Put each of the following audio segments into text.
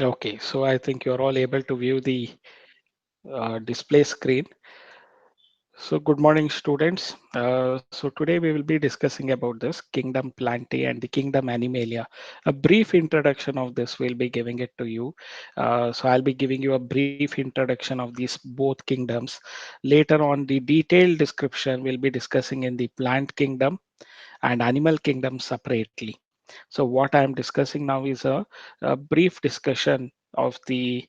Okay, so I think you're all able to view the display screen. So good morning, students. So today we will be discussing about this Kingdom Plantae and the Kingdom Animalia. A brief introduction of this will be giving it to you. So I'll be giving you a brief introduction of these both kingdoms. Later on, the detailed description will be discussing in the plant kingdom and animal kingdom separately. So what I'm discussing now is a brief discussion of the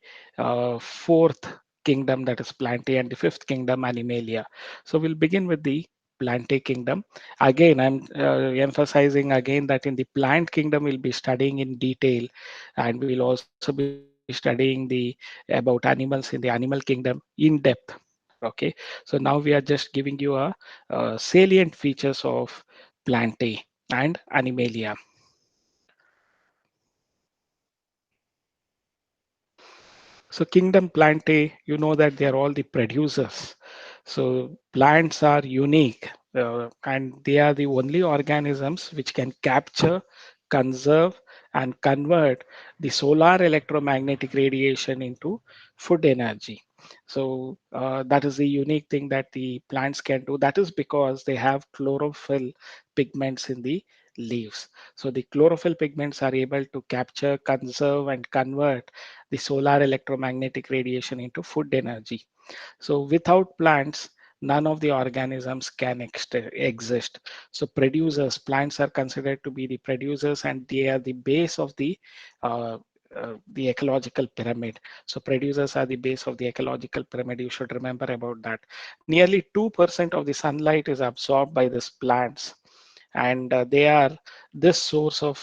fourth kingdom, that is Plantae, and the fifth kingdom, Animalia. So we'll begin with the Plantae kingdom. Again, I'm emphasizing again that in the plant kingdom, we'll be studying in detail, and we'll also be studying the about animals in the animal kingdom in depth. Okay, so now we are just giving you a salient features of Plantae and Animalia. So Kingdom Plantae, you know that they are all the producers. So plants are unique, and they are the only organisms which can capture, conserve, and convert the solar electromagnetic radiation into food energy. So that is the unique thing that the plants can do. That is because they have chlorophyll pigments in the leaves. So the chlorophyll pigments are able to capture, conserve, and convert the solar electromagnetic radiation into food energy. So without plants, none of the organisms can exist. So producers, plants are considered to be the producers, and they are the base of uh, the ecological pyramid. So producers are the base of the ecological pyramid. You should remember about that. Nearly 2% of the sunlight is absorbed by these plants, and they are this source of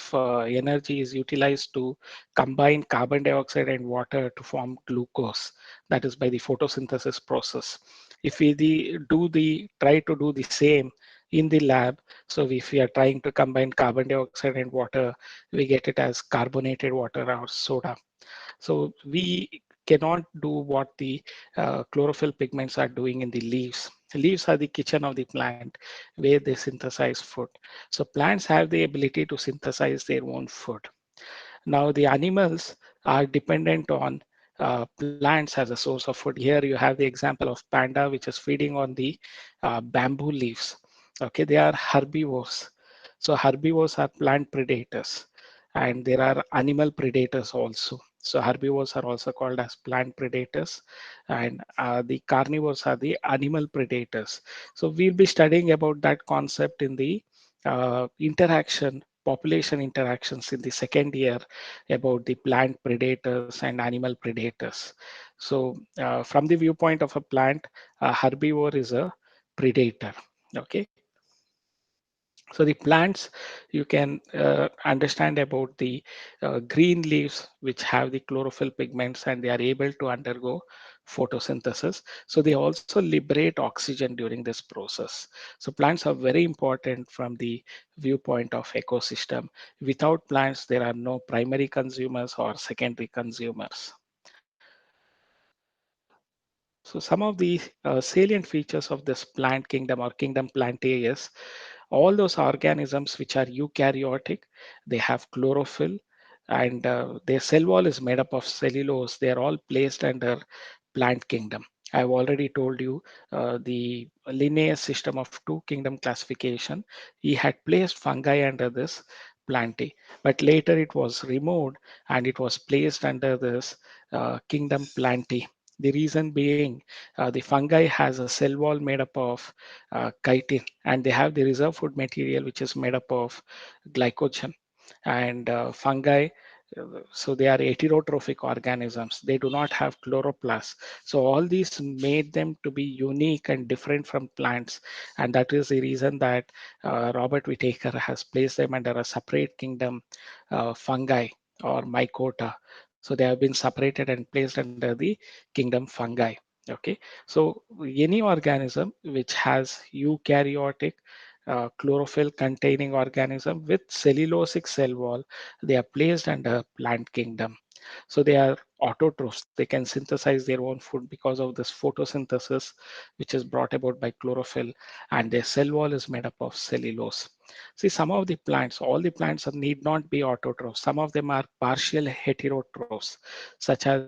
energy is utilized to combine carbon dioxide and water to form glucose, that is by the photosynthesis process. If we try to do the same in the lab, so if we are trying to combine carbon dioxide and water, we get it as carbonated water or soda. So we cannot do what the chlorophyll pigments are doing in the leaves. The leaves are the kitchen of the plant where they synthesize food. So plants have the ability to synthesize their own food. Now the animals are dependent on plants as a source of food. Here you have the example of panda, which is feeding on the bamboo leaves. Okay, they are herbivores. So herbivores are plant predators, and there are animal predators also. So herbivores are also called as plant predators, and the carnivores are the animal predators. So we'll be studying about that concept in the population interactions in the second year about the plant predators and animal predators. So from the viewpoint of a plant, a herbivore is a predator. Okay, so the plants, you can understand about the green leaves which have the chlorophyll pigments, and they are able to undergo photosynthesis. So they also liberate oxygen during this process. So plants are very important from the viewpoint of ecosystem. Without plants, there are no primary consumers or secondary consumers. So some of the salient features of this plant kingdom or kingdom Plantae is all those organisms which are eukaryotic, they have chlorophyll, and their cell wall is made up of cellulose. They are all placed under plant kingdom. I've already told you the Linnaeus system of two kingdom classification. He had placed fungi under this Plantae, but later it was removed and it was placed under this kingdom Plantae. The reason being, the fungi has a cell wall made up of chitin, and they have the reserve food material which is made up of glycogen. And fungi, so they are heterotrophic organisms. They do not have chloroplasts. So all these made them to be unique and different from plants, and that is the reason that Robert Whittaker has placed them under a separate kingdom, fungi or mycota. So they have been separated and placed under the kingdom fungi. Okay, so any organism which has eukaryotic chlorophyll containing organism with cellulosic cell wall, they are placed under plant kingdom. So they are autotrophs. They can synthesize their own food because of this photosynthesis, which is brought about by chlorophyll, and their cell wall is made up of cellulose. See, some of the plants, all the plants need not be autotrophs. Some of them are partial heterotrophs, such as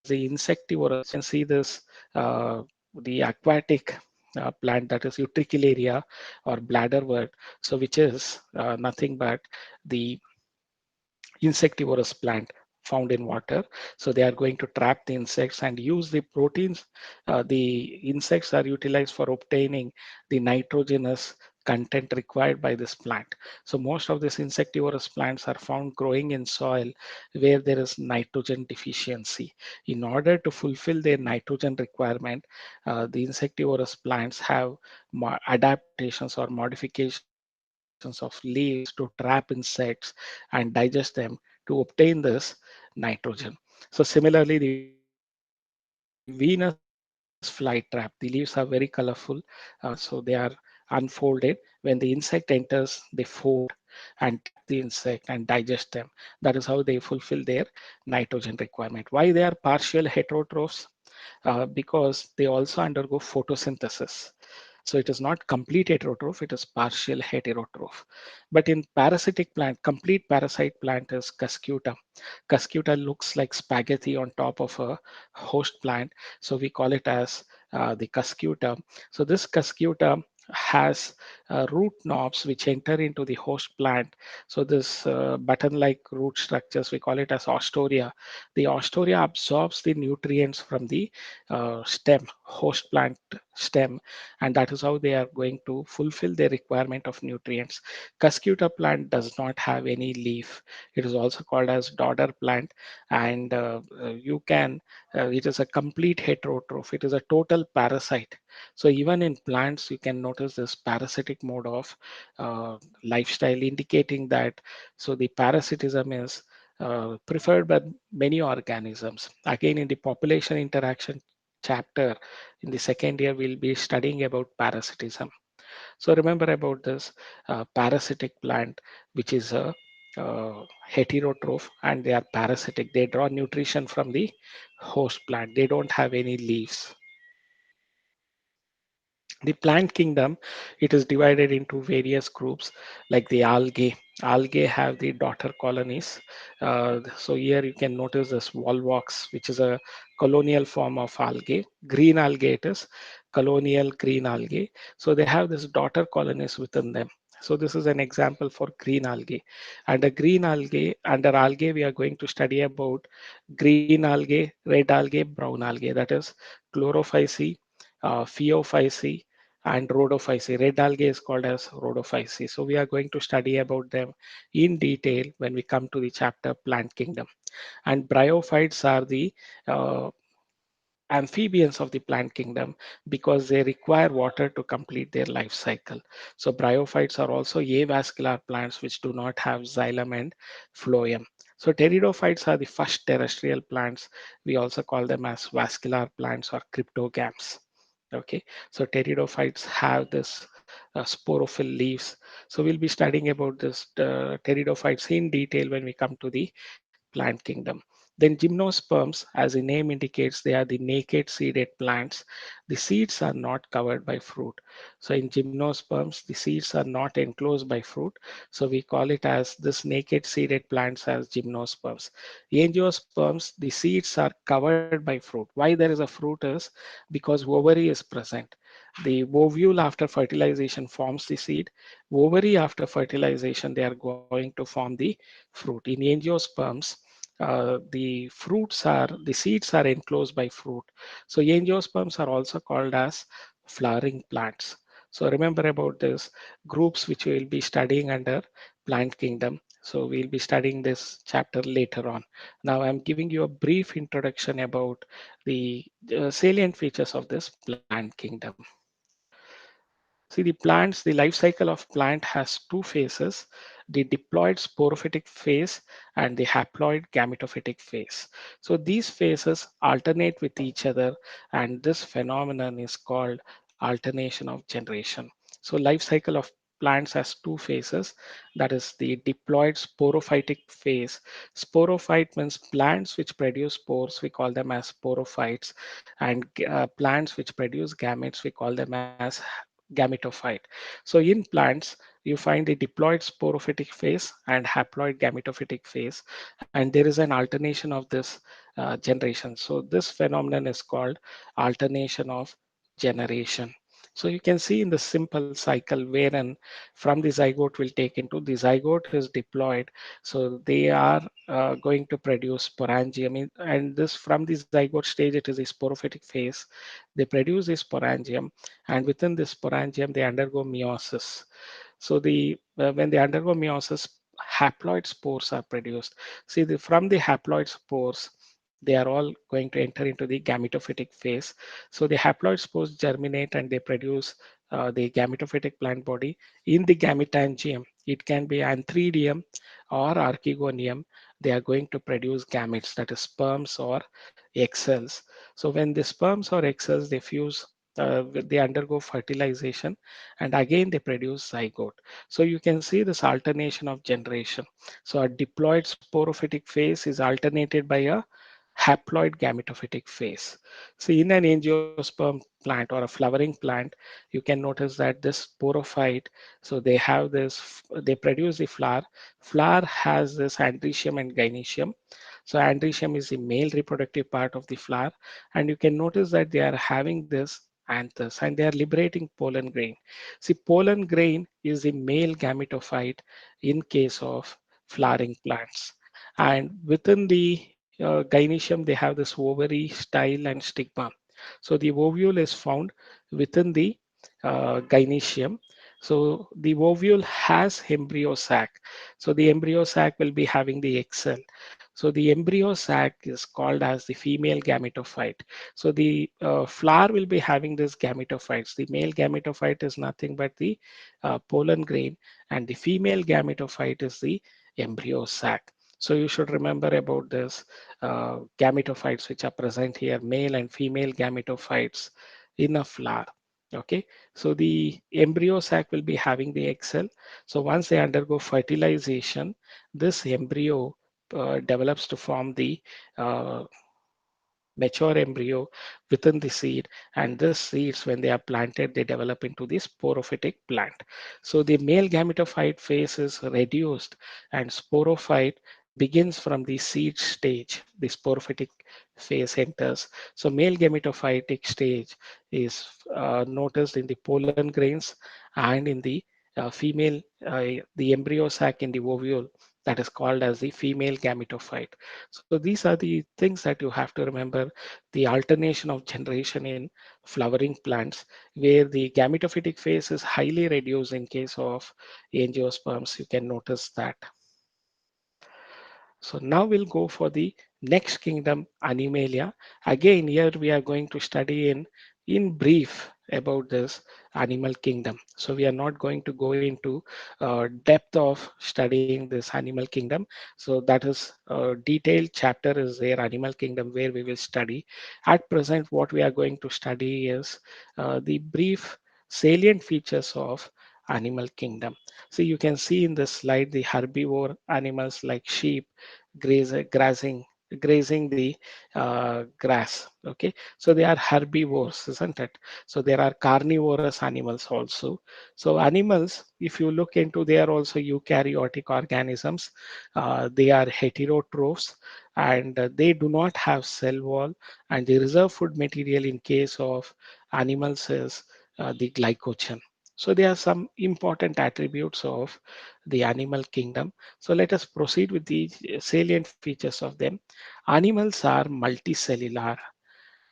the insectivorous plants. You can see this, the aquatic plant, that is Utricularia or bladderwort. So which is nothing but the insectivorous plant found in water. So they are going to trap the insects and use the proteins. The insects are utilized for obtaining the nitrogenous content required by this plant. So most of these insectivorous plants are found growing in soil where there is nitrogen deficiency. In order to fulfill their nitrogen requirement, the insectivorous plants have adaptations or modifications of leaves to trap insects and digest them to obtain this nitrogen. So similarly, the Venus flytrap, the leaves are very colorful. So they are unfolded. When the insect enters, they fold and trap the insect and digest them. That is how they fulfill their nitrogen requirement. Why they are partial heterotrophs? Because they also undergo photosynthesis. So it is not complete heterotroph, it is partial heterotroph. But in parasitic plant, complete parasite plant is Cuscuta. Cuscuta looks like spaghetti on top of a host plant. So we call it as the Cuscuta. So this Cuscuta has root knobs which enter into the host plant. So this button-like root structures, we call it as ostoria. The ostoria absorbs the nutrients from the stem, host plant stem, and that is how they are going to fulfill their requirement of nutrients. Cuscuta plant does not have any leaf. It is also called as dodder plant, and you can, it is a complete heterotroph. It is a total parasite. So even in plants, you can notice this parasitic mode of lifestyle, indicating that so the parasitism is preferred by many organisms. Again, in the population interaction chapter in the second year, we'll be studying about parasitism. So remember about this parasitic plant, which is a heterotroph, and they are parasitic. They draw nutrition from the host plant. They don't have any leaves. The plant kingdom, it is divided into various groups like the algae. Algae have the daughter colonies. So here you can notice this volvox, which is a colonial form of algae. Green algae it is, colonial green algae. So they have this daughter colonies within them. So this is an example for green algae. Under green algae, under algae, we are going to study about green algae, red algae, brown algae. That is chlorophyceae, phaeophyceae, and rhodophyceae. Red algae is called as rhodophyceae. So we are going to study about them in detail when we come to the chapter plant kingdom. And bryophytes are the amphibians of the plant kingdom because they require water to complete their life cycle. So bryophytes are also avascular plants which do not have xylem and phloem. So pteridophytes are the first terrestrial plants. We also call them as vascular plants or cryptogams. Okay, so pteridophytes have this sporophyll leaves. So we'll be studying about this pteridophytes in detail when we come to the plant kingdom. Then gymnosperms, as the name indicates, they are the naked seeded plants. The seeds are not covered by fruit. So in gymnosperms, the seeds are not enclosed by fruit. So we call it as this naked seeded plants as gymnosperms. Angiosperms, the seeds are covered by fruit. Why there is a fruit is because ovary is present. The ovule after fertilization forms the seed. Ovary after fertilization, they are going to form the fruit. In angiosperms, the seeds are enclosed by fruit. So angiosperms are also called as flowering plants. So remember about this groups which we will be studying under plant kingdom. So we'll be studying this chapter later on. Now I'm giving you a brief introduction about the salient features of this plant kingdom. See, the life cycle of plant has two phases, the diploid sporophytic phase and the haploid gametophytic phase. So these phases alternate with each other, and this phenomenon is called alternation of generation. So life cycle of plants has two phases. That is the diploid sporophytic phase. Sporophyte means plants which produce spores, we call them as sporophytes, and plants which produce gametes, we call them as gametophyte. So in plants, you find the diploid sporophytic phase and haploid gametophytic phase, and there is an alternation of this generation. So this phenomenon is called alternation of generation. So you can see in the simple cycle wherein from the zygote will take into the zygote is diploid. So they are going to produce sporangium and this from the zygote stage, it is a sporophytic phase. They produce a sporangium, and within this sporangium, they undergo meiosis. So when they undergo meiosis, haploid spores are produced. See, from the haploid spores, they are all going to enter into the gametophytic phase. So the haploid spores germinate and they produce the gametophytic plant body in the gametangium. It can be antheridium or archegonium. They are going to produce gametes, that is sperms or egg cells. So when the sperms or egg cells they fuse, they undergo fertilization and again they produce zygote. So you can see this alternation of generation. So a diploid sporophytic phase is alternated by a haploid gametophytic phase. So in an angiosperm plant or a flowering plant, you can notice that this sporophyte, so they have this, they produce the flower. Flower has this androecium and gynoecium. So androecium is the male reproductive part of the flower, and you can notice that they are having this anthers and they are liberating pollen grain. See, pollen grain is the male gametophyte in case of flowering plants. And within the gynoecium, they have this ovary, style, and stigma. So the ovule is found within the gynoecium. So the ovule has embryo sac. So the embryo sac will be having the egg cell. So the embryo sac is called as the female gametophyte. So the flower will be having this gametophytes. The male gametophyte is nothing but the pollen grain, and the female gametophyte is the embryo sac. So you should remember about this gametophytes which are present here, male and female gametophytes in a flower. Okay, so the embryo sac will be having the egg cell. So once they undergo fertilization, this embryo develops to form the uh, mature embryo within the seed, and these seeds when they are planted they develop into the sporophytic plant. So the male gametophyte phase is reduced and sporophyte begins from the seed stage. The sporophytic phase enters. So male gametophytic stage is noticed in the pollen grains and in the female the embryo sac in the ovule, that is called as the female gametophyte. So these are the things that you have to remember, the alternation of generation in flowering plants, where the gametophytic phase is highly reduced in case of angiosperms. You can notice that. So now we'll go for the next kingdom, Animalia. Again, here we are going to study in brief about this animal kingdom. So we are not going to go into depth of studying this animal kingdom. So that is a detailed chapter is there, animal kingdom, where we will study. At present, what we are going to study is the brief salient features of animal kingdom. So you can see in this slide the herbivore animals like sheep grazing the grass. Okay, so they are herbivores, isn't it? So there are carnivorous animals also. So animals, if you look into, they are also eukaryotic organisms. They are heterotrophs, and they do not have cell wall, and the reserve food material in case of animals is the glycogen. So there are some important attributes of the animal kingdom. So let us proceed with the salient features of them. Animals are multicellular.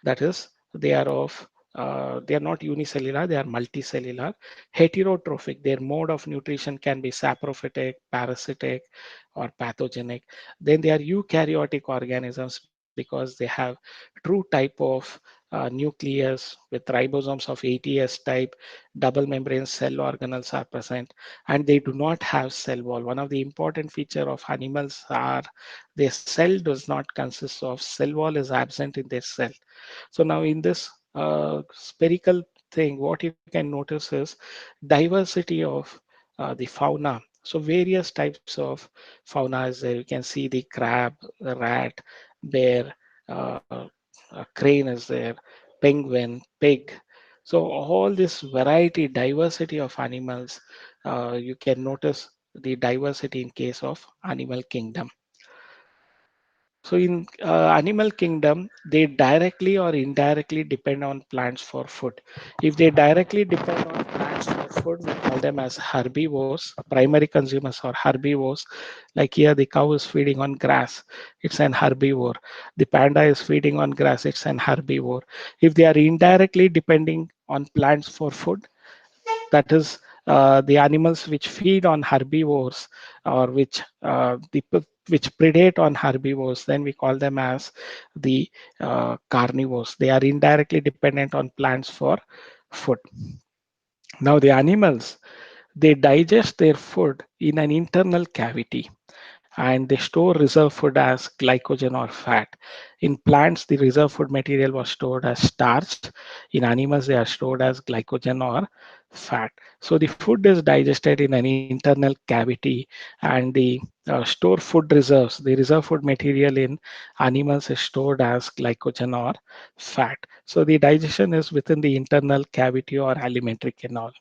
That is, they are of they are not unicellular, they are multicellular. Heterotrophic, their mode of nutrition can be saprophytic, parasitic, or pathogenic. Then they are eukaryotic organisms because they have true type of nucleus with ribosomes of ATS type, double membrane cell organelles are present, and they do not have cell wall. One of the important feature of animals are their cell does not consist of cell wall is absent in their cell. So now in this spherical thing, what you can notice is diversity of the fauna. So various types of fauna is there. You can see the crab, the rat, bear, a crane is there, penguin, pig. So all this variety, diversity of animals, you can notice the diversity in case of animal kingdom. So in animal kingdom, they directly or indirectly depend on plants for food. If they directly depend on plants for food, we call them as herbivores, primary consumers or herbivores. Like here, the cow is feeding on grass, it's an herbivore. The panda is feeding on grass, it's an herbivore. If they are indirectly depending on plants for food, that is the animals which feed on herbivores or which predate on herbivores, then we call them as the carnivores. They are indirectly dependent on plants for food. Now the animals, they digest their food in an internal cavity and they store reserve food as glycogen or fat. In plants, the reserve food material was stored as starch. In animals, they are stored as glycogen or fat. So the food is digested in an internal cavity, and the store food reserves, the reserve food material in animals is stored as glycogen or fat. So the digestion is within the internal cavity or alimentary canal.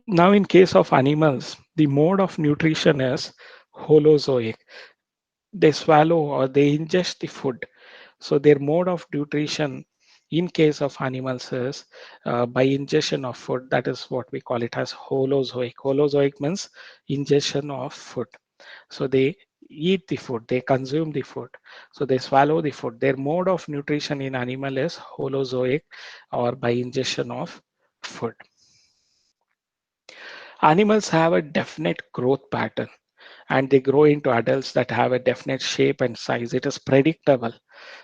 Now, in case of animals, the mode of nutrition is holozoic. They swallow or they ingest the food. So their mode of nutrition in case of animals is by ingestion of food. That is what we call it as holozoic. Holozoic means ingestion of food. So they eat the food, they consume the food. So they swallow the food. Their mode of nutrition in animal is holozoic or by ingestion of food. Animals have a definite growth pattern and they grow into adults that have a definite shape and size. It is predictable.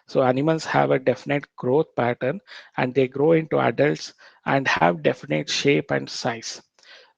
So animals have a definite growth pattern and they grow into adults and have definite shape and size.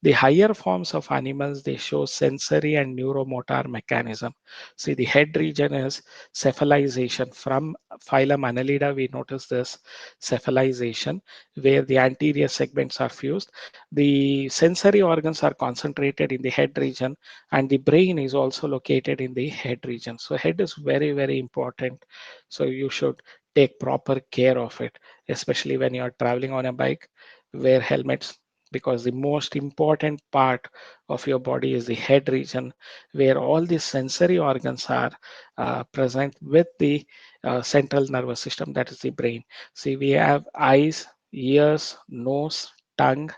The higher forms of animals, they show sensory and neuromotor mechanism. See, the head region is cephalization. From phylum Annelida, we notice this cephalization where the anterior segments are fused. The sensory organs are concentrated in the head region and the brain is also located in the head region. So head is very, very important. So you should take proper care of it, especially when you're traveling on a bike. Wear helmets because the most important part of your body is the head region where all the sensory organs are present with the central nervous system, that is the brain. See, we have eyes, ears, nose, tongue,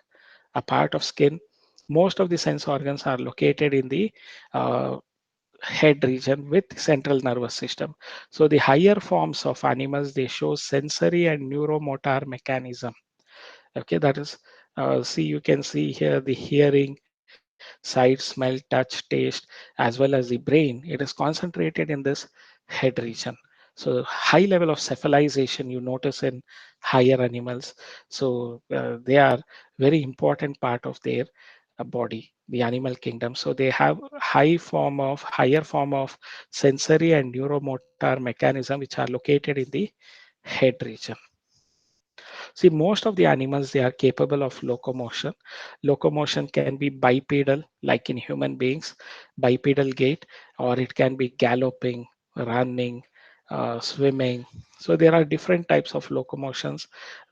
a part of skin. Most of the sense organs are located in the uh, head region with central nervous system. So the higher forms of animals, they show sensory and neuromotor mechanism. Okay, that is, see, you can see here the hearing, sight, smell, touch, taste, as well as the brain. It is concentrated in this head region. So high level of cephalization you notice in higher animals. So they are very important part of their body, the animal kingdom. So they have higher form of sensory and neuromotor mechanism which are located in the head region. See, most of the animals, they are capable of locomotion. Locomotion can be bipedal, like in human beings, bipedal gait, or it can be galloping, running, swimming. So there are different types of locomotions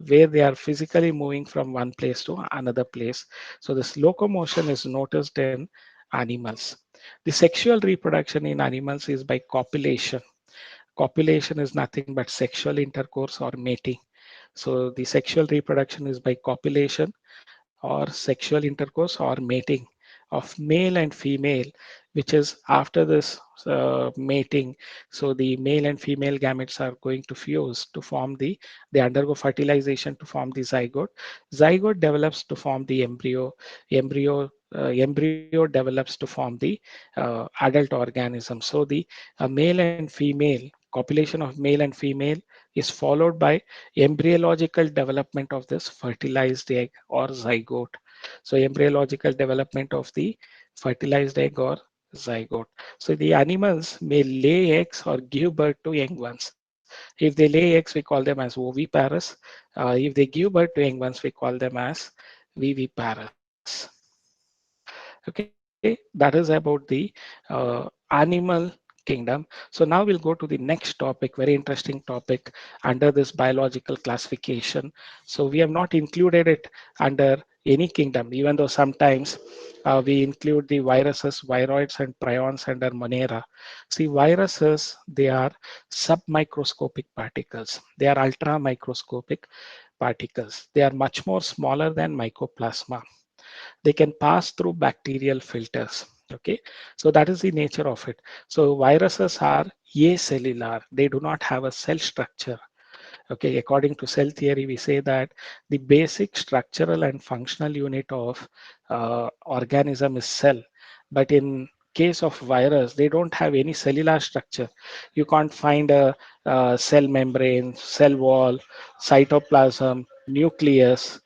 where they are physically moving from one place to another place. So this locomotion is noticed in animals. The sexual reproduction in animals is by copulation. Copulation is nothing but sexual intercourse or mating. So the sexual reproduction is by copulation or sexual intercourse or mating of male and female, which is after this mating. So the male and female gametes are going to fuse to form they undergo fertilization to form the zygote. Zygote develops to form the embryo. Embryo develops to form the adult organism. So the male and female copulation of male and female is followed by embryological development of this fertilized egg or zygote. So embryological development of the fertilized egg or zygote. So the animals may lay eggs or give birth to young ones. If they lay eggs, we call them as oviparous. If they give birth to young ones, we call them as viviparous. Okay, that is about the animal kingdom. So now we'll go to the next topic, very interesting topic under this biological classification. So we have not included it under any kingdom, even though sometimes we include the viruses, viroids, and prions under Monera. See, viruses, they are submicroscopic particles. They are ultra microscopic particles. They are much more smaller than mycoplasma. They can pass through bacterial filters. Okay, so that is the nature of it. So viruses are acellular. They do not have a cell structure. Okay, according to cell theory, we say that the basic structural and functional unit of organism is cell. But in case of virus, they don't have any cellular structure. You can't find a cell membrane, cell wall, cytoplasm, nucleus.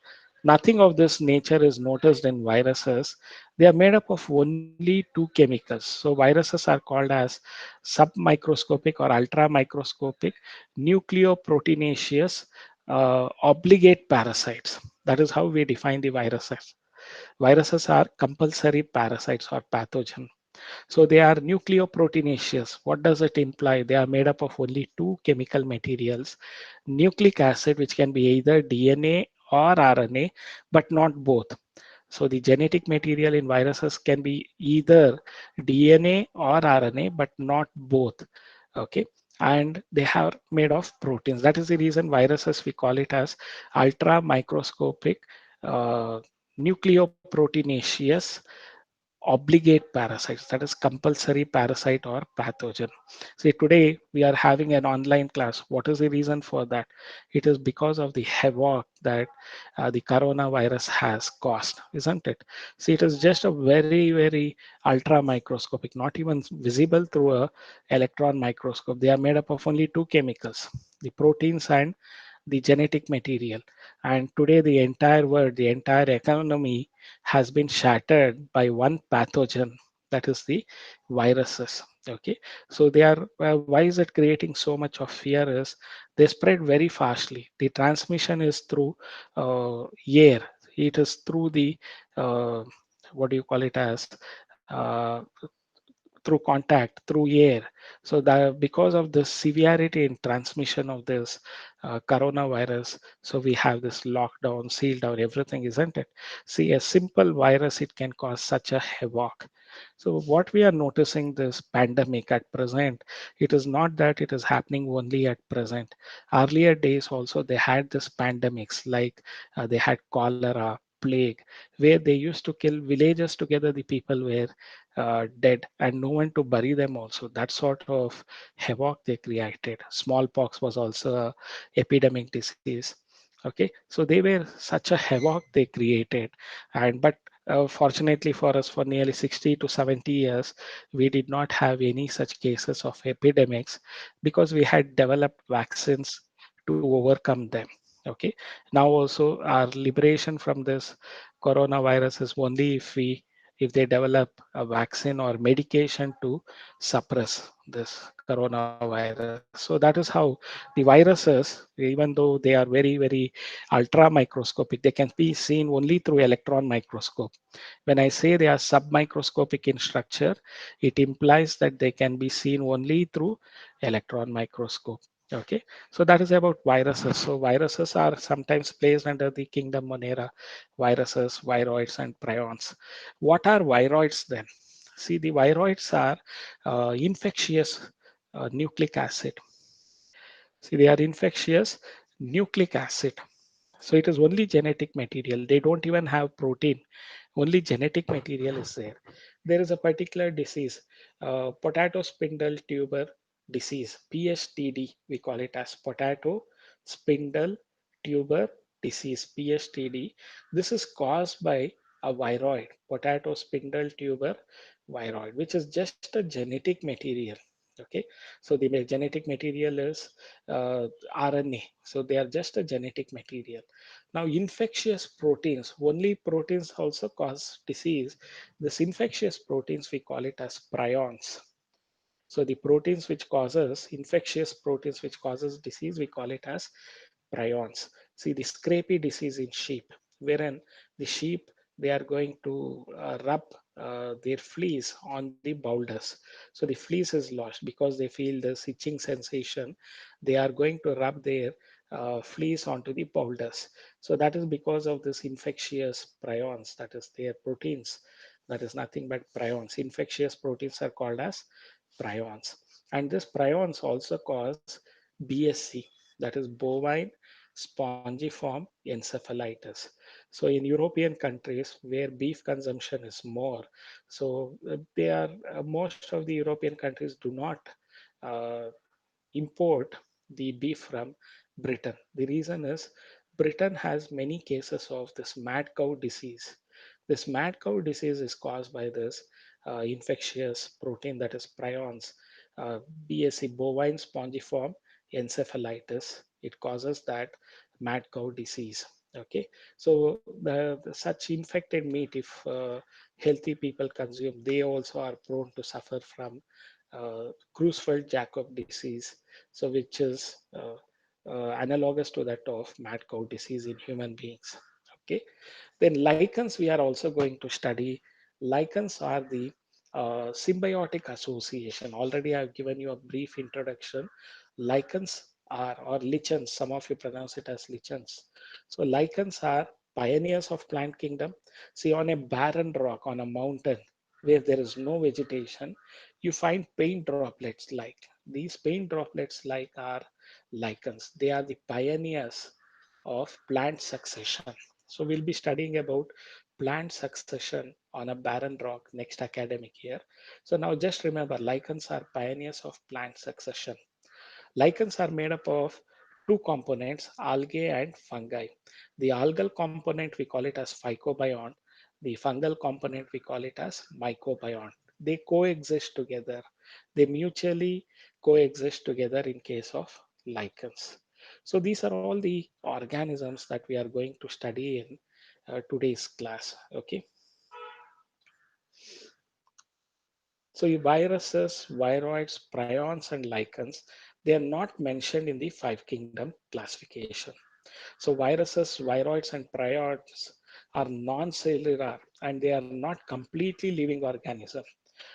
Nothing of this nature is noticed in viruses. They are made up of only two chemicals. So viruses are called as submicroscopic or ultra microscopic nucleoproteinaceous obligate parasites. That is how we define the viruses. Viruses are compulsory parasites or pathogen. So they are nucleoproteinaceous. What does it imply? They are made up of only two chemical materials, nucleic acid, which can be either DNA or RNA, but not both. So the genetic material in viruses can be either DNA or RNA, but not both. Okay. And they are made of proteins. That is the reason viruses, we call it as ultra microscopic uh, nucleoproteinaceous obligate parasites, that is compulsory parasite or pathogen. See, today we are having an online class. What is the reason for that? It is because of the havoc that the coronavirus has caused, isn't it? See, it is just a very, very ultra microscopic, not even visible through a electron microscope. They are made up of only two chemicals, the proteins and the genetic material. And today the entire world, the entire economy has been shattered by one pathogen, that is the viruses. Okay, so they are why is it creating so much of fear is they spread very fastly. The transmission is through air. It is through the what do you call it as through contact, through air. So that because of the severity in transmission of this coronavirus, so we have this lockdown, seal down, everything, isn't it? See, a simple virus, it can cause such a havoc. So what we are noticing this pandemic at present, it is not that it is happening only at present. Earlier days also they had this pandemics like they had cholera, plague, where they used to kill villages together. The people were dead and no one to bury them also. That sort of havoc they created. Smallpox was also a epidemic disease. Okay, so they were such a havoc they created. And but fortunately for us, for nearly 60 to 70 years, we did not have any such cases of epidemics because we had developed vaccines to overcome them. Okay, now also our liberation from this coronavirus is only if they develop a vaccine or medication to suppress this coronavirus. So that is how the viruses, even though they are very, very ultra microscopic, they can be seen only through electron microscope. When I say they are submicroscopic in structure, it implies that they can be seen only through electron microscope. Okay, so that is about viruses. So viruses are sometimes placed under the kingdom Monera, viruses, viroids, and prions. What are viroids then? See, the viroids are infectious nucleic acid. See, they are infectious nucleic acid. So it is only genetic material. They don't even have protein. Only genetic material is there. There is a particular disease, potato spindle tuber disease, PSTD. We call it as potato spindle tuber disease, PSTD. This is caused by a viroid, potato spindle tuber viroid, which is just a genetic material. Okay, so the genetic material is RNA. So they are just a genetic material. Now, infectious proteins, only proteins also cause disease. This infectious proteins, we call it as prions. So the proteins which causes infectious proteins which causes disease, we call it as prions. See the scrapie disease in sheep, wherein the sheep they are going to rub. their fleas on the boulders. So the fleas is lost because they feel this itching sensation. They are going to rub their fleas onto the boulders. So that is because of this infectious prions, that is their proteins. That is nothing but prions. Infectious proteins are called as prions. And this prions also cause BSE, that is bovine spongiform encephalitis. So in European countries where beef consumption is more, so they are most of the European countries do not uh, import the beef from Britain. The reason is Britain has many cases of this mad cow disease. This mad cow disease is caused by this infectious protein, that is prions, uh, BSE, bovine spongiform encephalitis. It causes that mad cow disease. Okay, so such infected meat, if healthy people consume, they also are prone to suffer from Creutzfeldt-Jakob disease, so which is analogous to that of mad cow disease in human beings. Okay, then lichens we are also going to study. Lichens are the symbiotic association. Already I've given you a brief introduction. Lichens are, or lichens, some of you pronounce it as lichens. So lichens are pioneers of plant kingdom. See, on a barren rock, on a mountain where there is no vegetation, you find paint droplets like these paint droplets like are lichens. They are the pioneers of plant succession. So we'll be studying about plant succession on a barren rock next academic year. So now just remember, lichens are pioneers of plant succession. Lichens are made up of two components, algae and fungi. The algal component, we call it as phycobiont. The fungal component, we call it as mycobiont. They coexist together. They mutually coexist together in case of lichens. So these are all the organisms that we are going to study in today's class. Okay. So viruses, viroids, prions, and lichens, they are not mentioned in the five kingdom classification. So viruses, viroids, and prions are non-cellular and they are not completely living organism.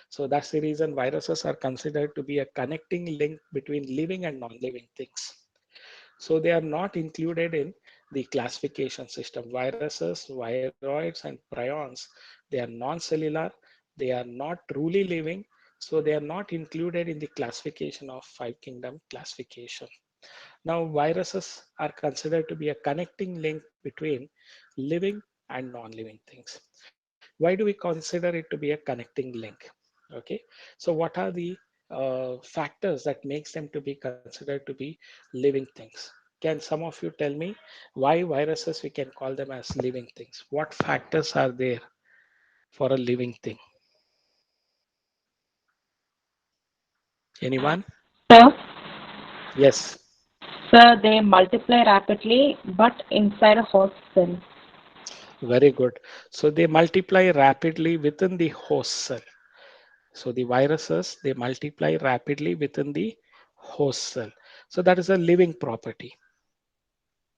So that's the reason viruses are considered to be a connecting link between living and non-living things. So they are not included in the classification system. Viruses, viroids, and prions, they are non-cellular, they are not truly living, so they are not included in the classification of five kingdom classification. Now, viruses are considered to be a connecting link between living and non-living things. Why do we consider it to be a connecting link? Okay, so what are the factors that makes them to be considered to be living things? Can some of you tell me why viruses we can call them as living things? What factors are there for a living thing? Anyone? Sir, Yes, sir, they multiply rapidly, but inside a host cell. very good. So they multiply rapidly within the host cell. So the viruses, they multiply rapidly within the host cell. So that is a living property.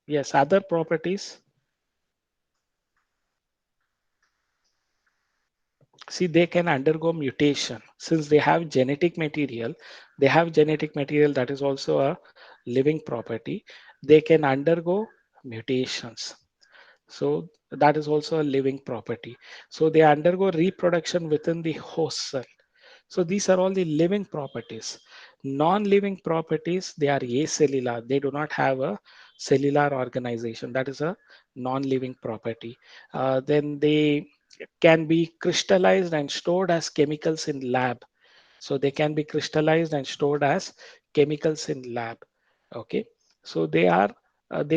Yes, other properties. See, they can undergo mutation since they have genetic material. They have genetic material that is also a living property. They can undergo mutations. So that is also a living property. So they undergo reproduction within the host cell. So these are all the living properties. Non-living properties, they are acellular. They do not have a cellular organization. That is a non-living property. Then they can be crystallized and stored as chemicals in lab. So they can be crystallized and stored as chemicals in lab. Okay. So they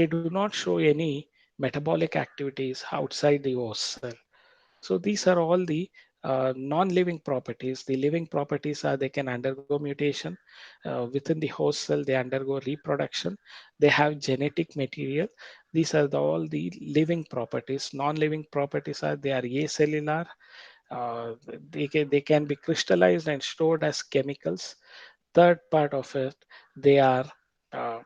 do not show any metabolic activities outside the host cell. So these are all the non-living properties. The living properties are they can undergo mutation within the host cell. They undergo reproduction. They have genetic material. These are all the living properties. Non-living properties are they are acellular. Uh, they can be crystallized and stored as chemicals. Third part of it, they are uh,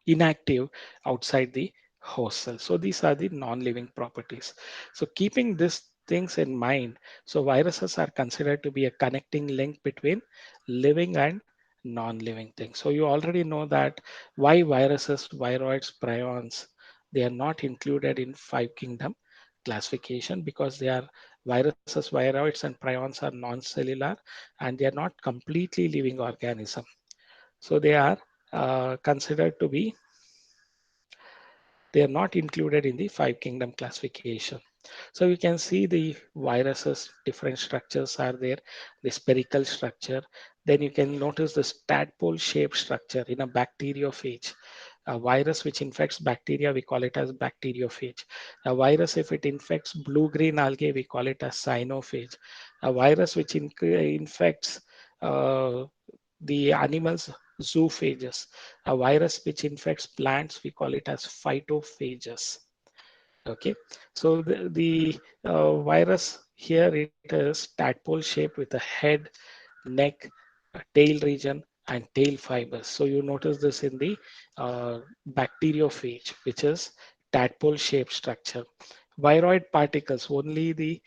inactive outside the host cell. So these are the non-living properties. So keeping this things in mind. So viruses are considered to be a connecting link between living and non-living things. So you already know that why viruses, viroids, prions, they are not included in five kingdom classification because they are viruses, viroids, and prions are non-cellular and they are not completely living organism. So they are considered to be, they are not included in the five kingdom classification. So you can see the viruses, different structures are there, the spherical structure. Then you can notice the tadpole shaped structure in a bacteriophage. A virus which infects bacteria, we call it as bacteriophage. A virus, if it infects blue-green algae, we call it as cyanophage. A virus which infects the animals, zoophages. A virus which infects plants, we call it as phytophages. Okay, so the virus here it is tadpole shaped with a head, neck, tail region, and tail fibers. So you notice this in the bacteriophage, which is tadpole shaped structure. Viroid particles, only the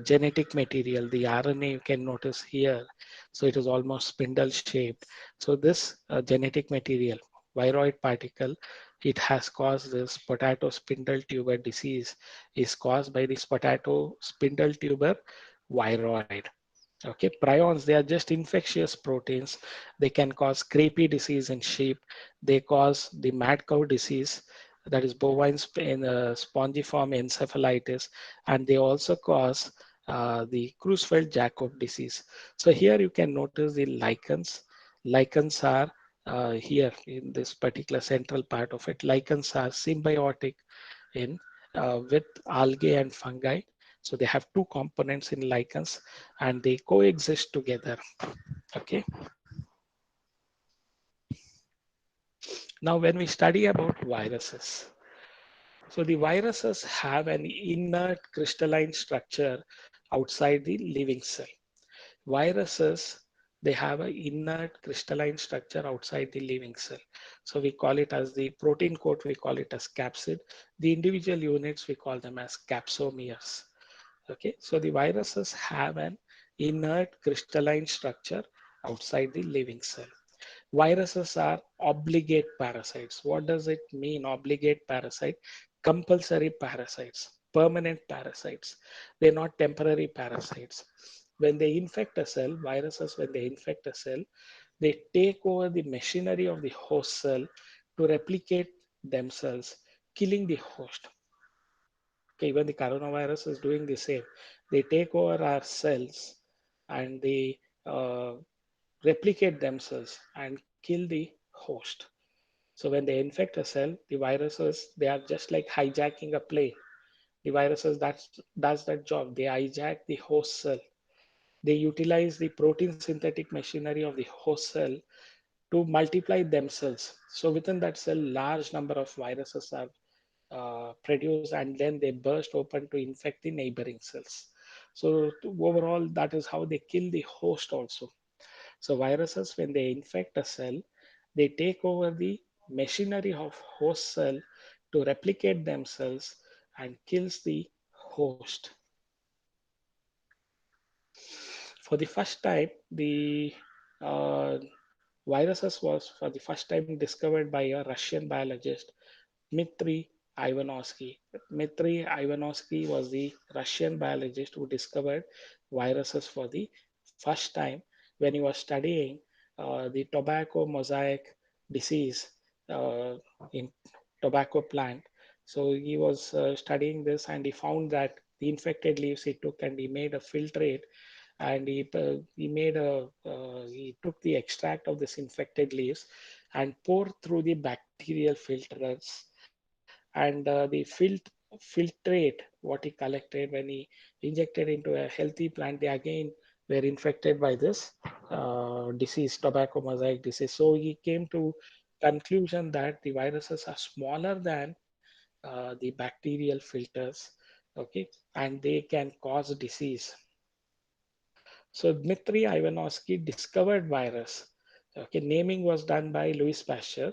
genetic material, the RNA you can notice here. So it is almost spindle shaped. So this genetic material, viroid particle, it has caused this potato spindle tuber disease is caused by this potato spindle tuber viroid. Okay, prions, they are just infectious proteins. They can cause crepey disease in sheep. They cause the mad cow disease, that is bovine spongiform encephalitis, and they also cause the Creutzfeldt-Jakob disease. So here you can notice the lichens. Lichens are here in this particular central part of it. Lichens are symbiotic in with algae and fungi. So they have two components in lichens and they coexist together. Okay. Now, when we study about viruses, so the viruses have an inert crystalline structure outside the living cell. Viruses, they have an inert crystalline structure outside the living cell. So we call it as the protein coat, we call it as capsid. The individual units, we call them as capsomeres. Okay, so the viruses have an inert crystalline structure outside the living cell. Viruses are obligate parasites. What does it mean, obligate parasite? Compulsory parasites, permanent parasites. They're not temporary parasites. When they infect a cell, viruses, when they infect a cell, they take over the machinery of the host cell to replicate themselves, killing the host. Okay, even the coronavirus is doing the same. They take over our cells and they replicate themselves and kill the host. So when they infect a cell, the viruses, they are just like hijacking a plane. The viruses that does that job. They hijack the host cell. They utilize the protein synthetic machinery of the host cell to multiply themselves. So within that cell, large number of viruses are produced and then they burst open to infect the neighboring cells. So overall, that is how they kill the host also. So viruses, when they infect a cell, they take over the machinery of host cell to replicate themselves and kills the host. For the first time, the uh, viruses was for the first time discovered by a Russian biologist, Dmitry Ivanovsky. Dmitry Ivanovsky was the Russian biologist who discovered viruses for the first time when he was studying the tobacco mosaic disease uh, in tobacco plant. So he was studying this and he found that the infected leaves he took and he made a filtrate and he took the extract of this infected leaves and poured through the bacterial filters and filtrate what he collected when he injected into a healthy plant, they again were infected by this disease, tobacco mosaic disease. So he came to conclusion that the viruses are smaller than the bacterial filters, okay, and they can cause disease. So Dmitry Ivanovsky discovered virus. Okay, naming was done by Louis Pasteur.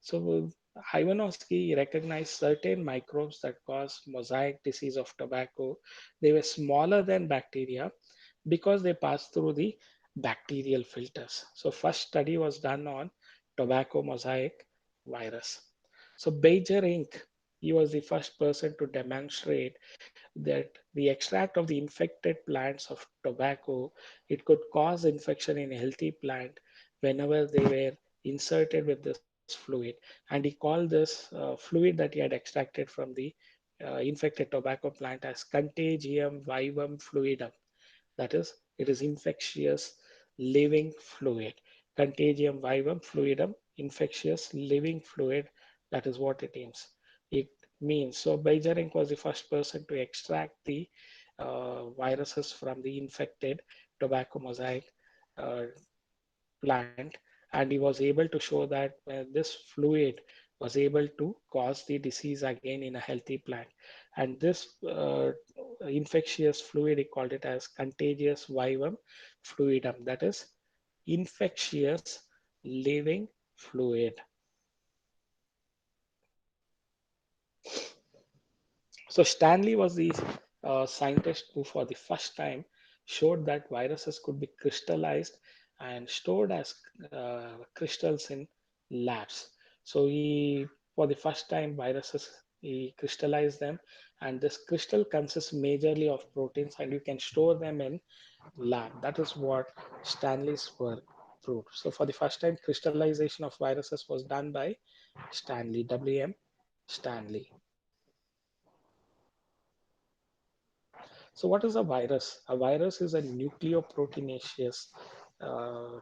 So Ivanovsky recognized certain microbes that cause mosaic disease of tobacco. They were smaller than bacteria because they pass through the bacterial filters. So first study was done on tobacco mosaic virus. So Bajer Inc. He was the first person to demonstrate that the extract of the infected plants of tobacco, it could cause infection in a healthy plant whenever they were inserted with this fluid. And he called this fluid that he had extracted from the infected tobacco plant as contagium vivum fluidum. That is, it is infectious living fluid. Contagium vivum fluidum, infectious living fluid. That is what it means. It means. So Beijering was the first person to extract the viruses from the infected tobacco mosaic uh, plant, and he was able to show that this fluid was able to cause the disease again in a healthy plant. And this infectious fluid, he called it as contagious vivum fluidum, that is infectious living fluid. So Stanley was the scientist who, for the first time, showed that viruses could be crystallized and stored as crystals in labs. So he, for the first time, viruses he crystallized them, and this crystal consists majorly of proteins, and you can store them in lab. That is what Stanley's work proved. So for the first time, crystallization of viruses was done by Stanley, W.M. Stanley. So, what is a virus? A virus is a nucleoproteinaceous uh,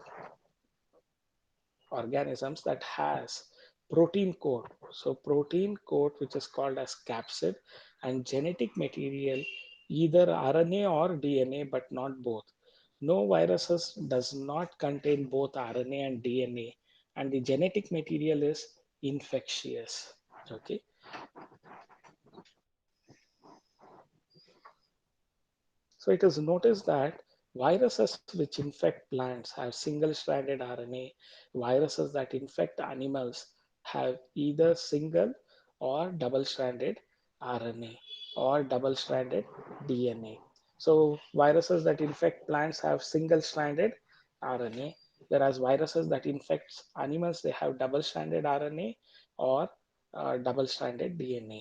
organisms that has protein code. So, protein code, which is called as capsid, and genetic material, either RNA or DNA, but not both. No viruses does not contain both RNA and DNA, and the genetic material is infectious. Okay. So it is noticed that viruses which infect plants have single stranded RNA. Viruses that infect animals have either single or double stranded RNA or double stranded DNA. So viruses that infect plants have single stranded RNA, whereas viruses that infect animals, they have double stranded RNA or double stranded DNA.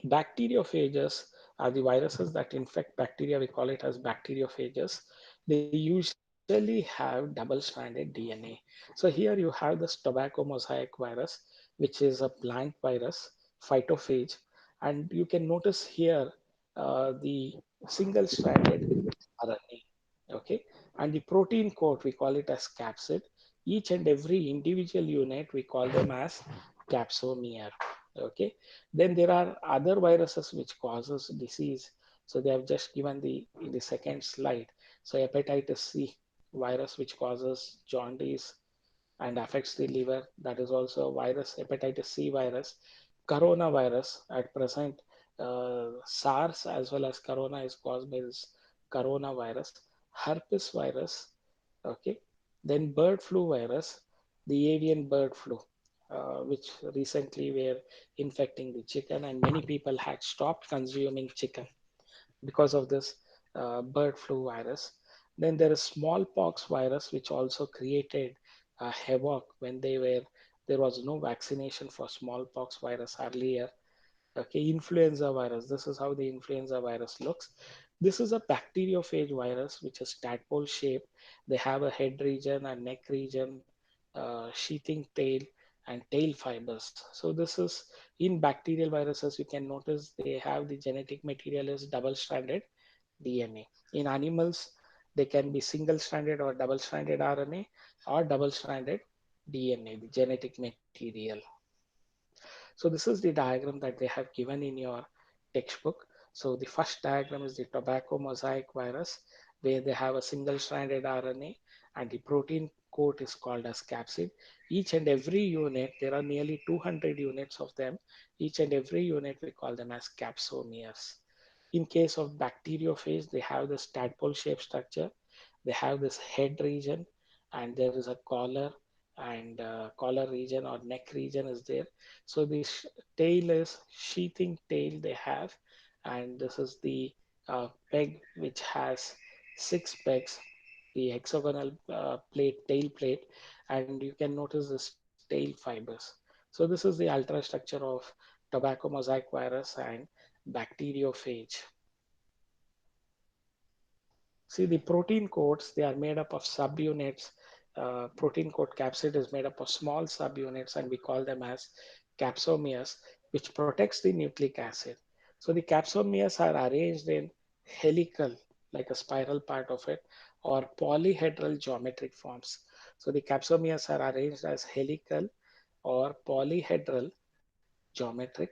Bacteriophages are the viruses that infect bacteria. We call it as bacteriophages. They usually have double-stranded DNA. So here you have this tobacco mosaic virus, which is a plant virus, phytophage, and you can notice here the single-stranded RNA. Okay, and the protein coat we call it as capsid. Each and every individual unit we call them as capsomere. Okay, then there are other viruses which causes disease. So they have just given the in the second slide. So hepatitis C virus which causes jaundice and affects the liver. That is also a virus, hepatitis C virus. Coronavirus at present, SARS as well as corona is caused by this coronavirus. Herpes virus, okay. Then bird flu virus, the avian bird flu, which recently were infecting the chicken, and many people had stopped consuming chicken because of this bird flu virus. Then there is smallpox virus, which also created havoc when there was no vaccination for smallpox virus earlier. Okay, influenza virus. This is how the influenza virus looks. This is a bacteriophage virus, which is tadpole shaped. They have a head region, a neck region, sheathing tail, and tail fibers. So this is in bacterial viruses. You can notice they have the genetic material is double-stranded DNA. In animals, they can be single-stranded or double-stranded RNA or double-stranded DNA, the genetic material. So this is the diagram that they have given in your textbook. So the first diagram is the tobacco mosaic virus, where they have a single stranded RNA and the protein coat is called as capsid. Each and every unit, there are nearly 200 units of them. Each and every unit, we call them as capsomeres. In case of bacteriophage, they have this tadpole shaped structure. They have this head region and there is a collar and collar region or neck region is there. So this tail is sheathing tail they have, and this is the peg which has six pegs, the hexagonal plate, tail plate, and you can notice this tail fibers. So this is the ultrastructure of tobacco mosaic virus and bacteriophage. See, the protein coats, they are made up of subunits. Protein coat capsid is made up of small subunits, and we call them as capsomeres, which protects the nucleic acid. So the capsomeres are arranged in helical, like a spiral part of it, or polyhedral geometric forms. So the capsomeres are arranged as helical or polyhedral geometric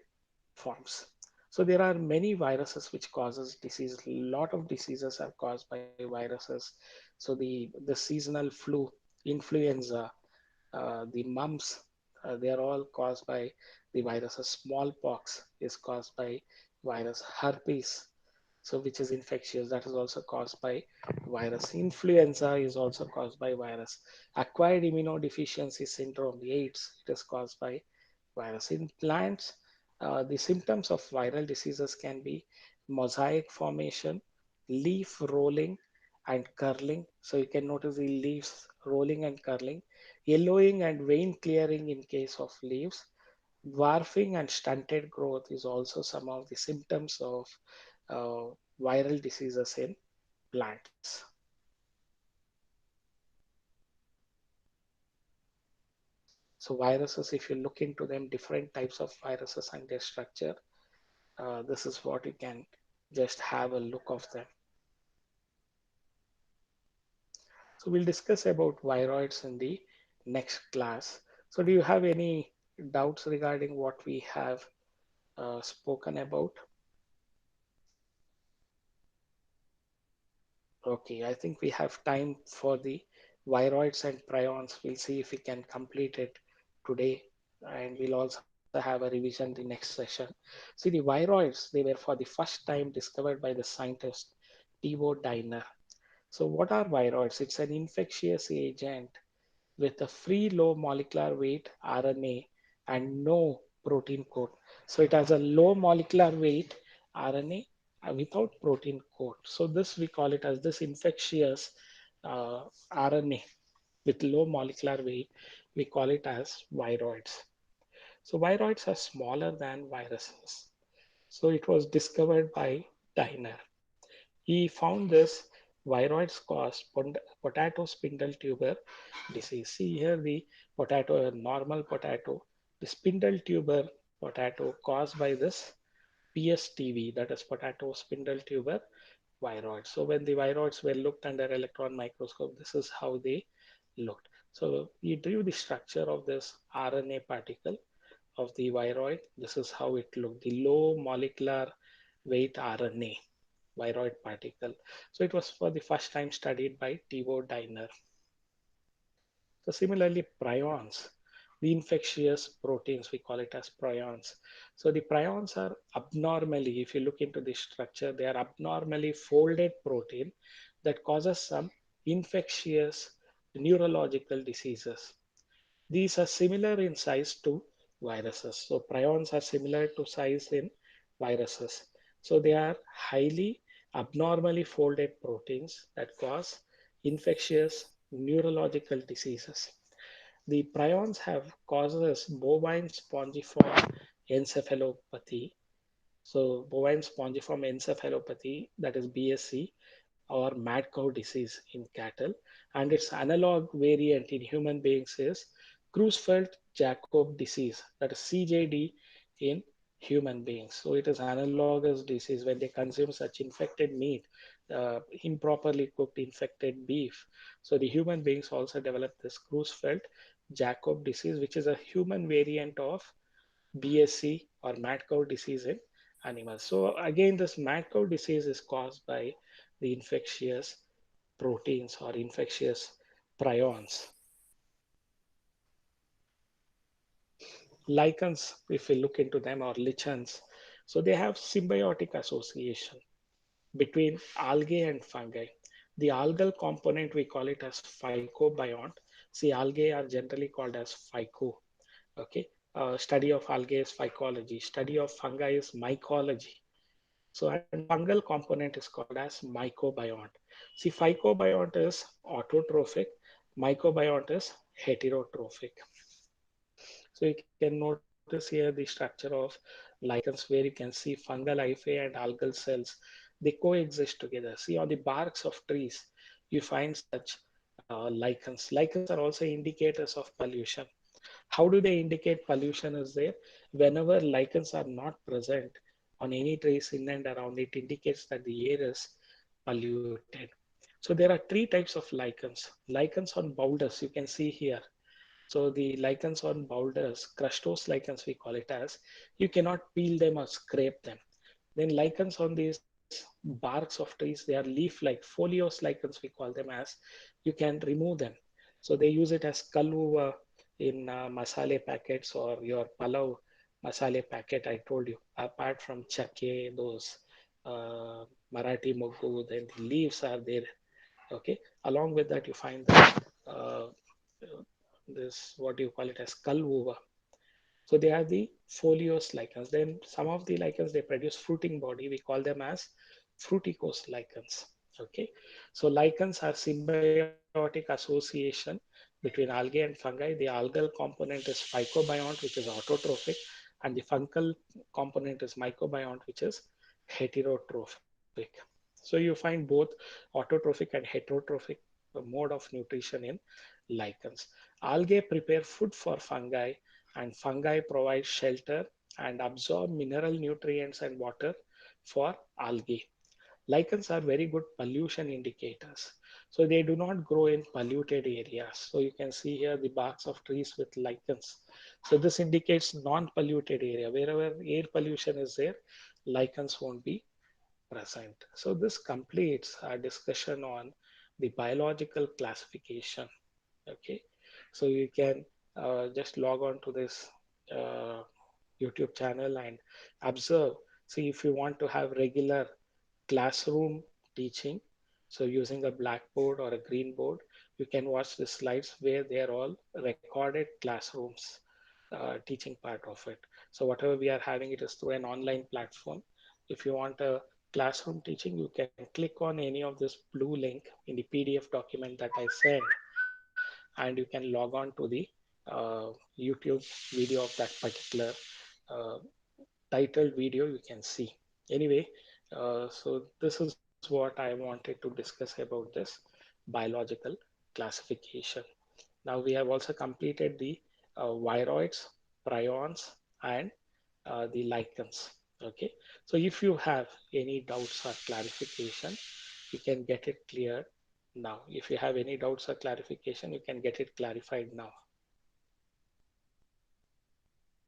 forms. So there are many viruses which causes disease. A lot of diseases are caused by viruses. So the seasonal flu, influenza, the mumps, they are all caused by the viruses. Smallpox is caused by virus. Herpes, so which is infectious, that is also caused by virus. Influenza is also caused by virus. Acquired immunodeficiency syndrome, AIDS, it is caused by virus. In plants, the symptoms of viral diseases can be mosaic formation, leaf rolling, and curling. So you can notice the leaves rolling and curling, yellowing and vein clearing in case of leaves. Dwarfing and stunted growth is also some of the symptoms of uh, viral diseases in plants. So viruses, if you look into them, different types of viruses and their structure, this is what you can just have a look of them. So we'll discuss about viroids in the next class. So do you have any doubts regarding what we have spoken about? Okay, I think we have time for the viroids and prions. We'll see if we can complete it today, and we'll also have a revision the next session. See, the viroids, they were for the first time discovered by the scientist Thibaut Diner. So what are viroids? It's an infectious agent with a free low molecular weight RNA and no protein coat. So it has a low molecular weight RNA without protein coat. So this we call it as this infectious RNA with low molecular weight. We call it as viroids. So viroids are smaller than viruses. So it was discovered by Diner. He found this viroids cause potato spindle tuber disease. See here the potato, a normal potato, the spindle tuber potato caused by this PSTV, that is potato spindle tuber viroids. So when the viroids were looked under electron microscope, this is how they looked. So we drew the structure of this RNA particle of the viroid. This is how it looked, the low molecular weight RNA viroid particle. So it was for the first time studied by Thibaut Diner. So similarly, prions, the infectious proteins, we call it as prions. So the prions are abnormally, if you look into the structure, they are abnormally folded protein that causes some infectious neurological diseases. These are similar in size to viruses. So prions are similar to size in viruses. So they are highly abnormally folded proteins that cause infectious neurological diseases. The prions have causes bovine spongiform encephalopathy. So bovine spongiform encephalopathy, that is BSC, or mad cow disease in cattle, and its analog variant in human beings is Creutzfeldt-Jakob disease, that is CJD in human beings. So it is analogous disease when they consume such infected meat, improperly cooked infected beef. So the human beings also develop this Creutzfeldt-Jakob disease, which is a human variant of BSC or mad cow disease in animals. So again, this mad cow disease is caused by the infectious proteins or infectious prions. Lichens, if we look into them, or lichens, so they have symbiotic association between algae and fungi. The algal component, we call it as phycobiont, See, algae are generally called as phyco. Okay, study of algae is phycology. Study of fungi is mycology. So, and fungal component is called as mycobiont. See, phycobiont is autotrophic, mycobiont is heterotrophic. So you can notice here the structure of lichens where you can see fungal hyphae and algal cells. They coexist together. See on the barks of trees, you find such lichens. Lichens are also indicators of pollution. How do they indicate pollution is there? Whenever lichens are not present on any trees in and around, it indicates that the air is polluted. So there are three types of lichens. Lichens on boulders, you can see here. So the lichens on boulders, crustose lichens we call it as, you cannot peel them or scrape them. Then lichens on these barks of trees, they are leaf-like, foliose lichens we call them as, you can remove them. So they use it as kalua in masale packets or your palau masale packet. I told you, apart from chake, those uh, Marathi mogu, then the leaves are there. Okay, along with that you find that this what do you call it as kalvuva. So they are the foliose lichens. Then some of the lichens they produce fruiting body. We call them as fruticose lichens. Okay, so lichens are symbiotic association between algae and fungi. The algal component is phycobiont, which is autotrophic, and the fungal component is mycobiont, which is heterotrophic. So you find both autotrophic and heterotrophic mode of nutrition in lichens. Algae prepare food for fungi, and fungi provide shelter and absorb mineral nutrients and water for algae. Lichens are very good pollution indicators. So they do not grow in polluted areas. So you can see here the barks of trees with lichens. So this indicates non-polluted area. Wherever air pollution is there, lichens won't be present. So this completes our discussion on the biological classification. Okay, so you can just log on to this uh, YouTube channel and observe. See if you want to have regular classroom teaching, so using a blackboard or a green board, you can watch the slides where they are all recorded classrooms teaching part of it. So whatever we are having, it is through an online platform. If you want a classroom teaching, you can click on any of this blue link in the PDF document that I sent, and you can log on to the uh, YouTube video of that particular uh, titled video you can see. Anyway, so this is what I wanted to discuss about this biological classification. Now we have also completed the viroids, prions, and the lichens. Okay, so if you have any doubts or clarification, you can get it cleared now. If you have any doubts or clarification, you can get it clarified now.